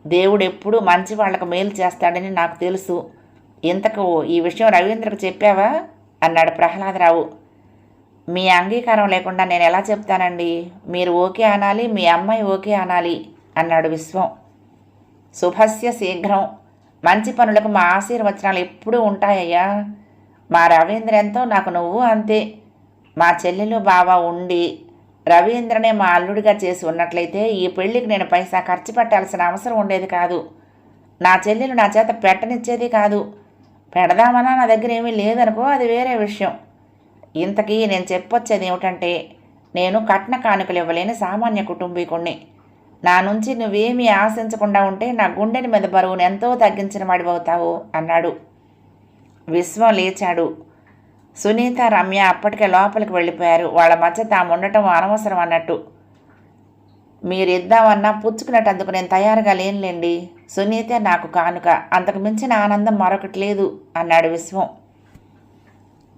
దేవుడు ఎప్పుడూ మంచి వాళ్లకు మేలు చేస్తాడని నాకు తెలుసు. ఇంతకు ఈ విషయం రవీంద్రకు చెప్పావా అన్నాడు ప్రహ్లాదరావు. మీ అంగీకారం లేకుండా నేను ఎలా చెప్తానండి? మీరు ఓకే అనాలి, మీ అమ్మాయి ఓకే అనాలి అన్నాడు విశ్వం. శుభస్య శీఘ్రం. మంచి పనులకు మా ఆశీర్వచనాలు ఎప్పుడూ ఉంటాయ్యా. మా రవీంద్ర ఎంతో, నాకు నువ్వు అంతే. మా చెల్లెలు బావ ఉండి రవీంద్రనే మా అల్లుడిగా చేసి ఉన్నట్లయితే ఈ పెళ్లికి నేను పైసా ఖర్చు పెట్టాల్సిన అవసరం ఉండేది కాదు. నా చెల్లెలు నా చేత పెట్టనిచ్చేది కాదు. పెడదామన్నా నా దగ్గర ఏమీ లేదనుకో, అది వేరే విషయం. ఇంతకీ నేను చెప్పొచ్చేది ఏమిటంటే, నేను కట్న కానుకలు ఇవ్వలేని సామాన్య కుటుంబీకుణ్ణి. నా నుంచి నువ్వేమీ ఆశించకుండా ఉంటే నా గుండెని మీద బరువును ఎంతో తగ్గించిన వాడివవుతావు అన్నాడు. విశ్వం లేచాడు. సునీత రమ్య అప్పటికే లోపలికి వెళ్ళిపోయారు. వాళ్ళ మధ్య తాము ఉండటం అనవసరం అన్నట్టు. మీరిద్దామన్నా పుచ్చుకునేటందుకు నేను తయారుగా లేనులేండి. సునీతే నాకు కానుక, అంతకు మించిన ఆనందం మరొకటి లేదు అన్నాడు విశ్వం.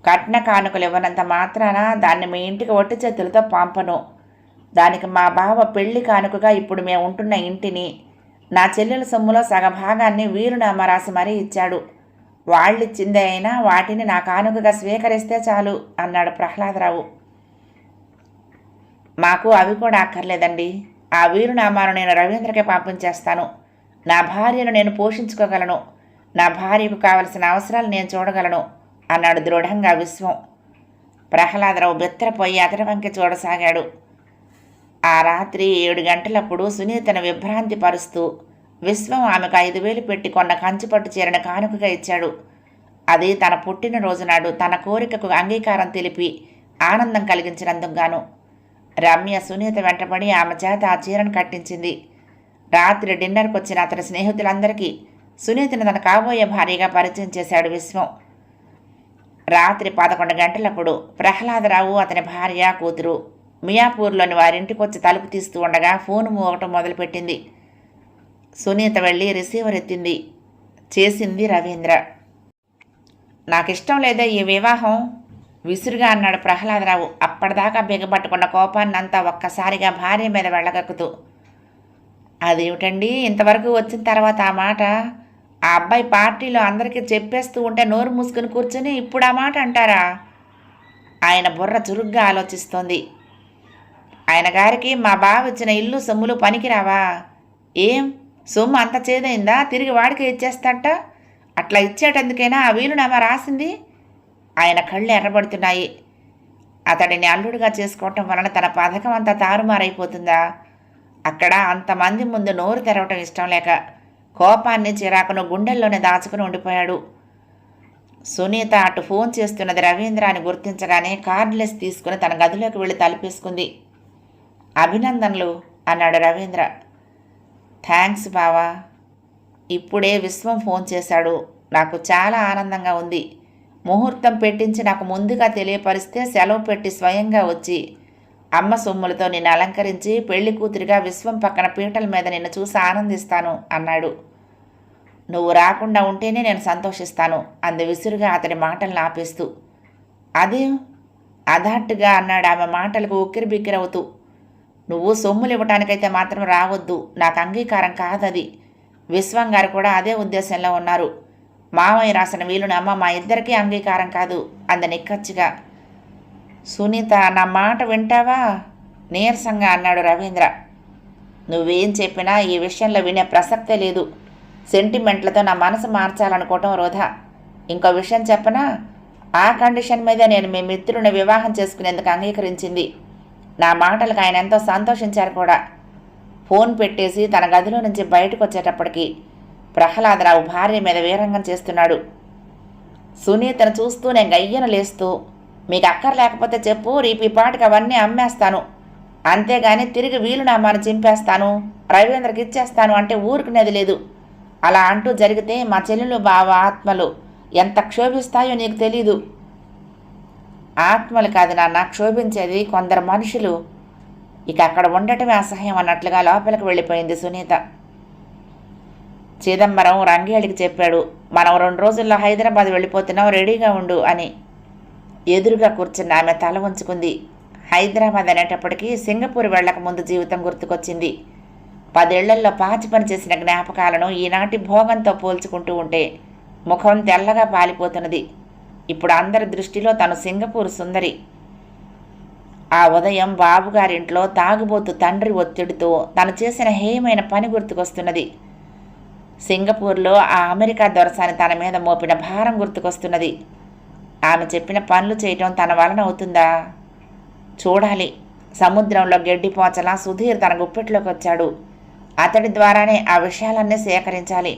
కట్న కానుకలు ఇవ్వనంత మాత్రాన దాన్ని మీ ఇంటికి ఒట్టి చేతులతో పంపను. దానికి మా బావ పెళ్లి కానుకగా ఇప్పుడు మేము ఉంటున్న ఇంటిని, నా చెల్లెల సొమ్ములో సగభాగాన్ని వీరునామా రాసి మరీ ఇచ్చాడు. వాళ్ళిచ్చిందే అయినా వాటిని నా కానుకగా స్వీకరిస్తే చాలు అన్నాడు ప్రహ్లాదరావు. మాకు అవి కూడా అక్కర్లేదండి. ఆ వీరునామాను నేను రవీంద్రకే పంపించేస్తాను. నా భార్యను నేను పోషించుకోగలను. నా భార్యకు కావలసిన అవసరాలు నేను చూడగలను అన్నాడు దృఢంగా విశ్వం. ప్రహ్లాదరావు బెత్తరపోయి అతడి వంక చూడసాగాడు. ఆ రాత్రి 7 గంటలప్పుడు సునీతను విభ్రాంతి పరుస్తూ విశ్వం ఆమెకు 5,000 పెట్టి కొన్న కంచిపట్టు చీరను కానుకగా ఇచ్చాడు. అది తన పుట్టినరోజు నాడు తన కోరికకు అంగీకారం తెలిపి ఆనందం కలిగించినందుకు గాను. రమ్య సునీత వెంటబడి ఆమె చేత ఆ చీరను కట్టించింది. రాత్రి డిన్నర్కి వచ్చిన అతని స్నేహితులందరికీ సునీతను తన కాబోయే భార్యగా పరిచయం చేశాడు విశ్వం. రాత్రి 11 గంటలప్పుడు ప్రహ్లాదరావు అతని భార్య కూతురు మియాపూర్లోని వారింటికొచ్చి తలుపు తీస్తూ ఉండగా ఫోన్ మోగటం మొదలుపెట్టింది. సునీత వెళ్ళి రిసీవర్ ఎత్తింది. చేసింది రవీంద్ర. నాకిష్టం లేదా ఈ వివాహం, విసురుగా అన్నాడు ప్రహ్లాదరావు అప్పటిదాకా బిగబట్టుకున్న కోపాన్నంతా ఒక్కసారిగా భార్య మీద వెళ్ళగక్కుతూ. అదేమిటండి ఇంతవరకు వచ్చిన తర్వాత ఆ మాట? ఆ అబ్బాయి పార్టీలో అందరికీ చెప్పేస్తూ ఉంటే నోరు మూసుకుని కూర్చుని ఇప్పుడు ఆ మాట అంటారా? ఆయన బుర్ర చురుగ్గా ఆలోచిస్తోంది. ఆయన గారికి మా బావ ఇచ్చిన ఇల్లు సొమ్ములు పనికిరావా? ఏం సొమ్ము అంత చేదైందా? తిరిగి వాడికి ఇచ్చేస్తట. అట్లా ఇచ్చేటందుకైనా ఆ వీలునామా రాసింది? ఆయన కళ్ళు ఎర్రబడుతున్నాయి. అతడిని అల్లుడుగా చేసుకోవటం వలన తన పథకం అంతా తారుమారైపోతుందా? అక్కడ అంతమంది ముందు నోరు తెరవటం ఇష్టం లేక కోపాన్ని చిరాకును గుండెల్లోనే దాచుకుని ఉండిపోయాడు. సునీత అటు ఫోన్ చేస్తున్నది రవీంద్ర అని గుర్తించగానే కార్డ్లెస్ తీసుకుని తన గదిలోకి వెళ్ళి తలుపేసుకుంది. అభినందనలు అన్నాడు రవీంద్ర. థ్యాంక్స్ బావా. ఇప్పుడే విశ్వం ఫోన్ చేశాడు. నాకు చాలా ఆనందంగా ఉంది. ముహూర్తం పెట్టించి నాకు ముందుగా తెలియపరిస్తే సెలవు పెట్టి స్వయంగా వచ్చి అమ్మ సొమ్ములతో నిన్ను అలంకరించి పెళ్లి కూతురిగా విశ్వం పక్కన పీటల మీద నిన్ను చూసి ఆనందిస్తాను అన్నాడు. నువ్వు రాకుండా ఉంటేనే నేను సంతోషిస్తాను అంది విసురుగా అతడి మాటలను ఆపేస్తూ. అదేం అదాట్టుగా అన్నాడు ఆమె మాటలకు ఉక్కిరిబిక్కిరవుతూ. నువ్వు సొమ్ములు ఇవ్వటానికైతే మాత్రం రావద్దు, నాకు అంగీకారం కాదది. విశ్వం గారు కూడా అదే ఉద్దేశంలో ఉన్నారు. మామయ్య రాసిన వీలునామా మా ఇద్దరికీ అంగీకారం కాదు అంది నిక్కచ్చిగా. సునీత నా మాట వింటావా? నీరసంగా అన్నాడు రవీంద్ర. నువ్వేం చెప్పినా ఈ విషయంలో వినే ప్రసక్తే లేదు. సెంటిమెంట్లతో నా మనసు మార్చాలనుకోవటం వృధా. ఇంకో విషయం చెప్పనా? ఆ కండిషన్ మీద నేను మీ మిత్రుని వివాహం చేసుకునేందుకు అంగీకరించింది. నా మాటలకు ఆయన ఎంతో సంతోషించారు కూడా. ఫోన్ పెట్టేసి తన గదిలో నుంచి బయటకు వచ్చేటప్పటికి ప్రహ్లాదరావు భార్య మీద వీరంగం చేస్తున్నాడు. సునీతను చూస్తూ నేను గయ్యను లేస్తూ, మీకు అక్కర్లేకపోతే చెప్పు, రేపు పాటికి అవన్నీ అమ్మేస్తాను, అంతేగాని తిరిగి వీలునామాను చింపేస్తాను, రవీంద్రకి ఇచ్చేస్తాను అంటే ఊరుకునేది లేదు. అలా అంటూ జరిగితే మా చెల్లెలు బావ ఆత్మలు ఎంత క్షోభిస్తాయో నీకు తెలీదు. ఆత్మలు కాదు నాన్న క్షోభించేది, కొందరు మనుషులు. ఇక అక్కడ ఉండటమే అసహ్యం అన్నట్లుగా లోపలికి వెళ్ళిపోయింది సునీత. చిదంబరం రంగేళికి చెప్పాడు, మనం 2 రోజుల్లో హైదరాబాద్ వెళ్ళిపోతున్నాం, రెడీగా ఉండు అని. ఎదురుగా కూర్చున్న ఆమె తల ఉంచుకుంది. హైదరాబాద్ అనేటప్పటికీ సింగపూర్ వెళ్ళక ముందు జీవితం గుర్తుకొచ్చింది. 10 ఏళ్లలో పాచి పని చేసిన జ్ఞాపకాలను ఈనాటి భోగంతో పోల్చుకుంటూ ఉంటే ముఖం తెల్లగా పాలిపోతున్నది. ఇప్పుడు అందరి దృష్టిలో తను సింగపూర్ సుందరి. ఆ ఉదయం బాబుగారింట్లో తాగుబోతు తండ్రి ఒత్తిడితో తను చేసిన హేయమైన పని గుర్తుకొస్తున్నది. సింగపూర్లో ఆ అమెరికా దొరసాని తన మీద మోపిన భారం గుర్తుకొస్తున్నది. ఆమె చెప్పిన పనులు చేయటం తన వలన అవుతుందా? చూడాలి. సముద్రంలో గెడ్డిపోచలా సుధీర్ తన గుప్పెట్లోకి వచ్చాడు. అతడి ద్వారానే ఆ విషయాలన్నీ సేకరించాలి.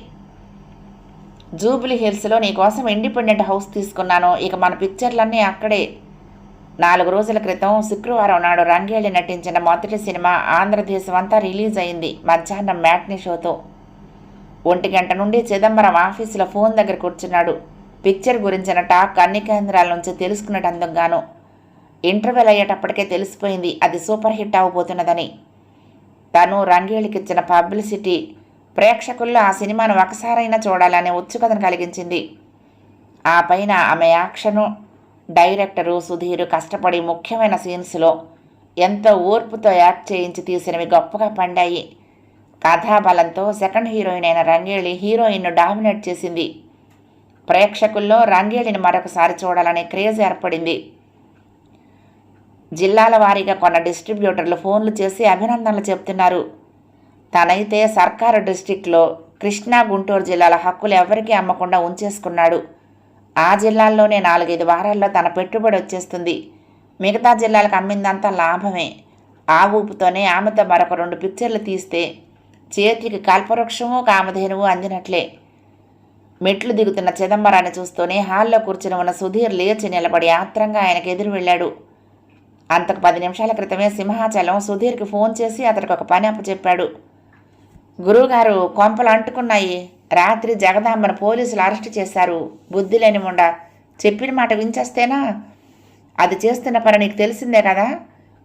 జూబ్లీ హిల్స్లో నీకోసం ఇండిపెండెంట్ హౌస్ తీసుకున్నాను. ఇక మన పిక్చర్లన్నీ అక్కడే. 4 రోజుల క్రితం శుక్రవారం నాడు రంగేళి నటించిన మొదటి సినిమా ఆంధ్రదేశం అంతా రిలీజ్ అయింది మధ్యాహ్నం మ్యాట్నీ షోతో. 1 గంట నుండి చిదంబరం ఆఫీసులో ఫోన్ దగ్గర కూర్చున్నాడు. పిక్చర్ గురించిన టాక్ అన్ని కేంద్రాల నుంచి తెలుసుకున్నటందుకు గాను. ఇంటర్వెల్ అయ్యేటప్పటికే తెలిసిపోయింది అది సూపర్ హిట్ అవబోతున్నదని. తను రంగేళికిచ్చిన పబ్లిసిటీ ప్రేక్షకుల్లో ఆ సినిమాను ఒకసారైనా చూడాలనే ఉత్సుకతను కలిగించింది. ఆ పైన ఆమె యాక్షను, డైరెక్టరు సుధీరు కష్టపడి ముఖ్యమైన సీన్స్లో ఎంతో ఓర్పుతో యాక్ట్ చేయించి తీసినవి గొప్పగా పండాయి. కథాబలంతో సెకండ్ హీరోయిన్ అయిన రంగేళి హీరోయిన్ను డామినేట్ చేసింది. ప్రేక్షకుల్లో రంగేళిని మరొకసారి చూడాలనే క్రేజ్ ఏర్పడింది. జిల్లాల వారీగా కొన్న డిస్ట్రిబ్యూటర్లు ఫోన్లు చేసి అభినందనలు చెప్తున్నారు. తనైతే సర్కారు డిస్ట్రిక్ట్లో కృష్ణా, గుంటూరు జిల్లాల హక్కులు ఎవరికీ అమ్మకుండా ఉంచేసుకున్నాడు. ఆ జిల్లాల్లోనే 4-5 వారాల్లో తన పెట్టుబడి వచ్చేస్తుంది. మిగతా జిల్లాలకు అమ్మిందంతా లాభమే. ఆ ఊపుతోనే ఆమెతో మరొక 2 పిక్చర్లు తీస్తే చేతికి కల్పవృక్షము కామధేనువు అందినట్లే. మెట్లు దిగుతున్న చిదంబరాన్ని చూస్తూనే హాల్లో కూర్చుని ఉన్న సుధీర్ లేచి నిలబడి ఆత్రంగా ఆయనకు ఎదురు వెళ్ళాడు. అంతకు 10 నిమిషాల క్రితమే సింహాచలం సుధీర్కి ఫోన్ చేసి అతడికి ఒక పని అప్పచెప్పాడు. గురువుగారు, కొంపలు అంటుకున్నాయి. రాత్రి జగదాంబను పోలీసులు అరెస్టు చేశారు. బుద్ధి లేని ముండా, చెప్పిన మాట వించేస్తేనా? అది చేస్తున్న పని నీకు తెలిసిందే కదా.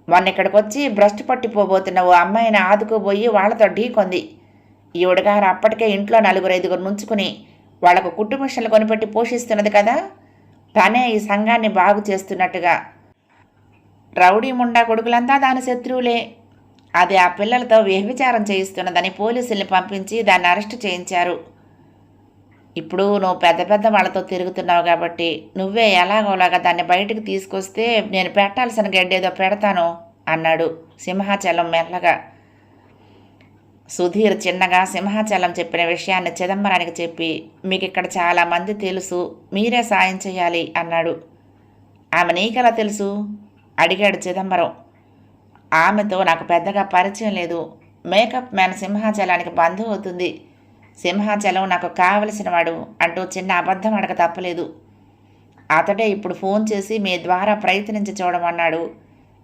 మొన్న ఇక్కడికి వచ్చి భ్రష్టు పట్టిపోబోతున్న ఓ అమ్మాయిని ఆదుకోబోయి వాళ్లతో ఢీకొంది. ఈవిడగారు అప్పటికే ఇంట్లో 4-5 నుంచుకుని వాళ్లకు కుట్టు మిషన్లు కొనిపెట్టి పోషిస్తున్నది కదా. తనే ఈ సంఘాన్ని బాగు చేస్తున్నట్టుగా. రౌడీ ముండా కొడుకులంతా దాని శత్రువులే. అది ఆ పిల్లలతో వ్యభిచారం చేయిస్తున్నదని పోలీసుల్ని పంపించి దాన్ని అరెస్టు చేయించారు. ఇప్పుడు నువ్వు పెద్ద పెద్ద వాళ్ళతో తిరుగుతున్నావు కాబట్టి నువ్వే ఎలాగోలాగా దాన్ని బయటకు తీసుకొస్తే నేను పెట్టాల్సిన గడ్డేదో పెడతాను అన్నాడు సింహాచలం మెల్లగా. సుధీర్ చిన్నగా సింహాచలం చెప్పిన విషయాన్ని చిదంబరానికి చెప్పి, మీకు ఇక్కడ చాలామంది తెలుసు, మీరే సాయం చేయాలి అన్నాడు. ఆమె నీకెలా తెలుసు అడిగాడు చిదంబరం. ఆమెతో నాకు పెద్దగా పరిచయం లేదు. మేకప్ మ్యాన్ సింహాచలానికి బంధువు అవుతుంది. సింహాచలం నాకు కావలసిన వాడు అంటూ చిన్న అబద్ధం అడగ తప్పలేదు. అతడే ఇప్పుడు ఫోన్ చేసి మీ ద్వారా ప్రయత్నించి చూడమన్నాడు.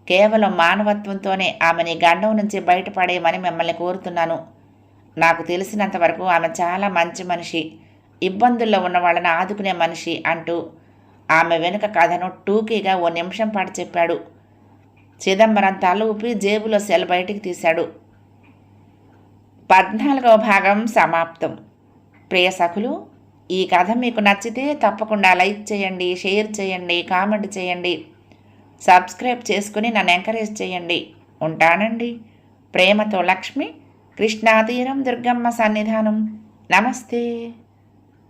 కేవలం మానవత్వంతోనే ఆమెని గండం నుంచి బయటపడేయమని మిమ్మల్ని కోరుతున్నాను. నాకు తెలిసినంతవరకు ఆమె చాలా మంచి మనిషి, ఇబ్బందుల్లో ఉన్న వాళ్ళని ఆదుకునే మనిషి అంటూ ఆమె వెనుక కథను టూకీగా 1 నిమిషం పాటు చెప్పాడు. చిదంబరం తల ఊపి జేబులో సెల్ బయటికి తీశాడు. 14వ భాగం సమాప్తం. ప్రియ సఖులు, ఈ కథ మీకు నచ్చితే తప్పకుండా లైక్ చేయండి, షేర్ చేయండి, కామెంట్ చేయండి, సబ్స్క్రైబ్ చేసుకుని నన్ను ఎంకరేజ్ చేయండి. ఉంటానండి. ప్రేమతో లక్ష్మి, కృష్ణాతీరం దుర్గమ్మ సన్నిధానం. నమస్తే.